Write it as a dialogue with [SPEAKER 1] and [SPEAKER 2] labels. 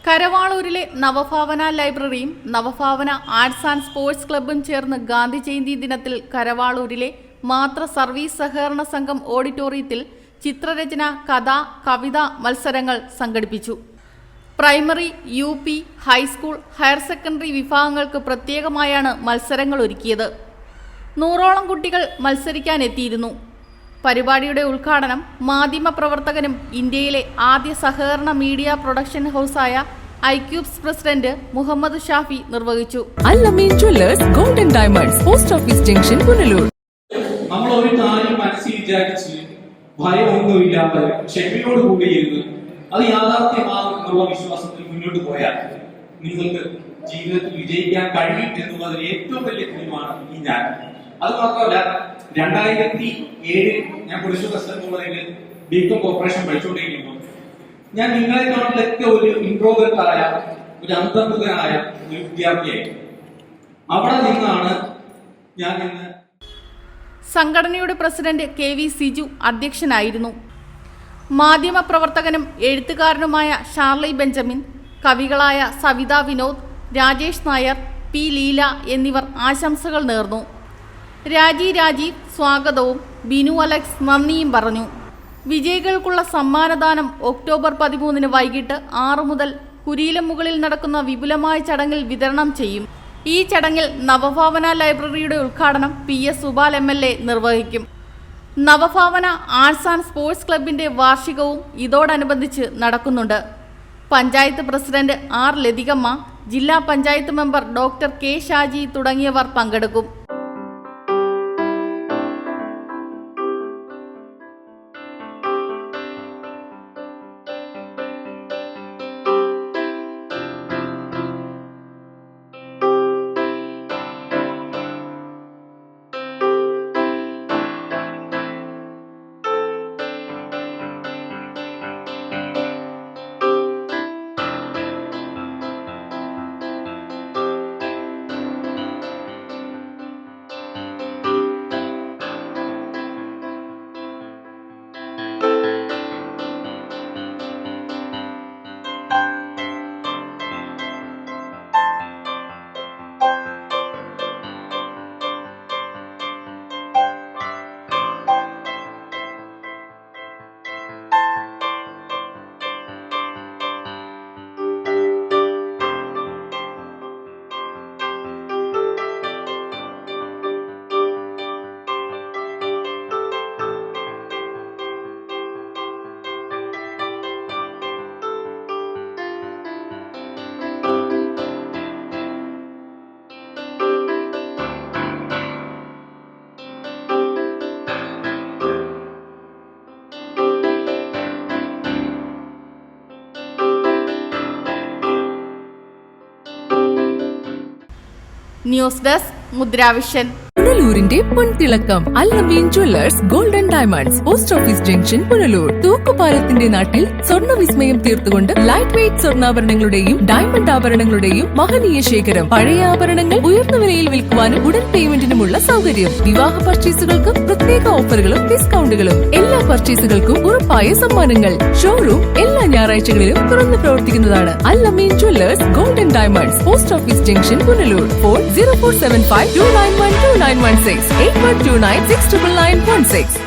[SPEAKER 1] കരവാളൂരിലെ നവഭാവന ലൈബ്രറിയും Navabhavana arts and sports ക്ലബ്ബും ചേർന്ന് ഗാന്ധി ജയന്തി ദിനത്തിൽ കരവാളൂരിലെ മാതൃ സർവീസ് സഹകരണ സംഘം ഓഡിറ്റോറിയത്തിൽ ചിത്രരചന, കഥ, കവിത മത്സരങ്ങൾ സംഘടിപ്പിച്ചു. Primary, UP, high school, higher secondary വിഭാഗങ്ങൾക്ക് പ്രത്യേകമായാണ് മത്സരങ്ങൾ ഒരുക്കിയത്. 100ഓളം കുട്ടികൾ മത്സരിക്കാനെത്തിയിരുന്നു. പരിപാടിയുടെ ഉദ്ഘാടനം മാധ്യമപ്രവർത്തകനും ഇന്ത്യയിലെ ആദ്യ സഹകരണ മീഡിയ പ്രൊഡക്ഷൻ ഹൗസായ ഐക്യൂബ്സ് പ്രസിഡന്റ് മുഹമ്മദ് ഷാഫി നിർവഹിച്ചു.
[SPEAKER 2] Al-Ameen jewellers golden diamonds, post office junction, Punalur.
[SPEAKER 3] നമ്മൾ ഒരു കാര്യം മനസ്സിൽ വിചാരിച്ച് ഭയമൊന്നുമില്ലാതെ ക്ഷമയോട് കൂടിയിരുന്ന് അത് യാഥാർത്ഥ്യമാകും എന്നുള്ള വിശ്വാസത്തിൽ മുന്നോട്ട് പോയാൽ നിങ്ങൾക്ക് ജീവിതത്തിൽ വിജയിക്കാൻ കഴിയും എന്നുള്ളതിന് ഏറ്റവും വലിയ തെളിവാണ് ഈ ഞാൻ. അത് മാത്രമല്ല, 2007 ഞാൻ പുരുഷ പ്രസിഡന്റ് കോളേജിൽ ബികോം കോർപ്പറേഷൻ പഠിച്ചുകൊണ്ടിരിക്കുമ്പോൾ ഞാൻ നിങ്ങളെക്കാട്ടിലൊക്കെ ഒരു ഇൻട്രോവേർട്ട് ആയ, ഒരു അന്തർമുഖനായ ഒരു വിദ്യാർത്ഥിയായി. അവിടെ നിന്നാണ് ഞാൻ ഇന്ന്.
[SPEAKER 1] സംഘടനയുടെ പ്രസിഡന്റ് KV സിജു അധ്യക്ഷനായിരുന്നു. മാധ്യമപ്രവർത്തകനും എഴുത്തുകാരനുമായ ഷാർലി ബെഞ്ചമിൻ, കവികളായ സവിത വിനോദ്, രാജേഷ് നായർ, P ലീല എന്നിവർ ആശംസകൾ നേർന്നു. രാജീവ് സ്വാഗതവും ബിനു അലക്സ് നന്ദിയും പറഞ്ഞു. വിജയികൾക്കുള്ള സമ്മാനദാനം ഒക്ടോബർ 13 വൈകിട്ട് 6 മുതൽ കുരീലമുകളിൽ നടക്കുന്ന വിപുലമായ ചടങ്ങിൽ വിതരണം ചെയ്യും. ഈ ചടങ്ങിൽ നവഭാവന ലൈബ്രറിയുടെ ഉദ്ഘാടനം PS സുബാൽ MLA നിർവഹിക്കും. നവഭാവന ആർട്സ് ആൻഡ് സ്പോർട്സ് ക്ലബിന്റെ വാർഷികവും ഇതോടനുബന്ധിച്ച് നടക്കുന്നുണ്ട്. പഞ്ചായത്ത് പ്രസിഡന്റ് R ലതികമ്മ, ജില്ലാ panchayat member doctor K Shaji തുടങ്ങിയവർ പങ്കെടുക്കും. News desk Mudravision.
[SPEAKER 2] പുനലൂരിന്റെ പൊൻതിളക്കം Al-Ameen jewellers golden diamonds, post office junction, Punalur. തൂക്കുപാലത്തിന്റെ നാട്ടിൽ സ്വർണ്ണ വിസ്മയം തീർത്തുകൊണ്ട് ലൈറ്റ് വെയ്റ്റ് സ്വർണ്ണാഭരണങ്ങളുടെയും ഡയമണ്ട് ആഭരണങ്ങളുടെയും മഹനീയ ശേഖരം. പഴയ ആഭരണങ്ങൾ ഉയർന്ന വിലയിൽ വിൽക്കുവാനും ഉടൻ പേയ്മെന്റിനുമുള്ള സൗകര്യം. വിവാഹ പർച്ചേസുകൾക്കും പ്രത്യേക ഓഫറുകളും ഡിസ്കൗണ്ടുകളും. എല്ലാ പർച്ചേസുകൾക്കും ഉറപ്പായ സമ്മാനങ്ങൾ. ഷോറൂം എല്ലാ ഞായറാഴ്ചകളിലും തുറന്നു പ്രവർത്തിക്കുന്നതാണ്. Al-Ameen jewellers golden diamonds, post office junction, Punalur. Phone 0475 291 2916 8129 69916.